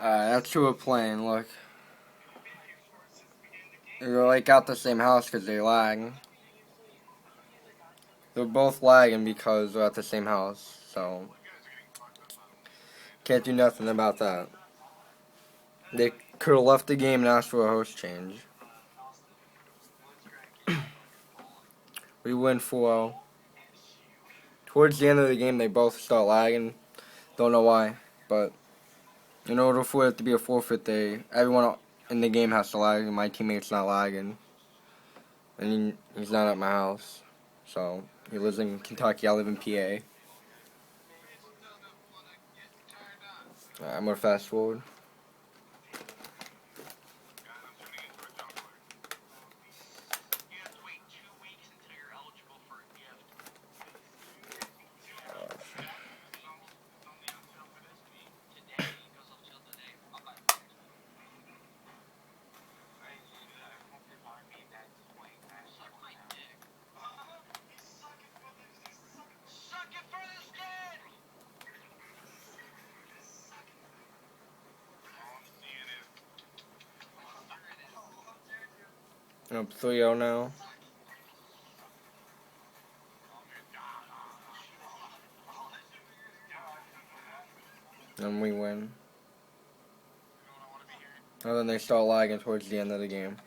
That's who we're playing, look. They're like out the same house because they lag. They're both lagging because they're at the same house, so can't do nothing about that. They could have left the game and asked for a host change. We win 4-0. Towards the end of the game, they both start lagging. Don't know why, but in order for it to be a forfeit, everyone in the game has to lag, and my teammate's not lagging. And he's not at my house. So, he lives in Kentucky, I live in PA. I'm gonna fast forward. I'm up 3-0 now. And we win. And then they start lagging towards the end of the game.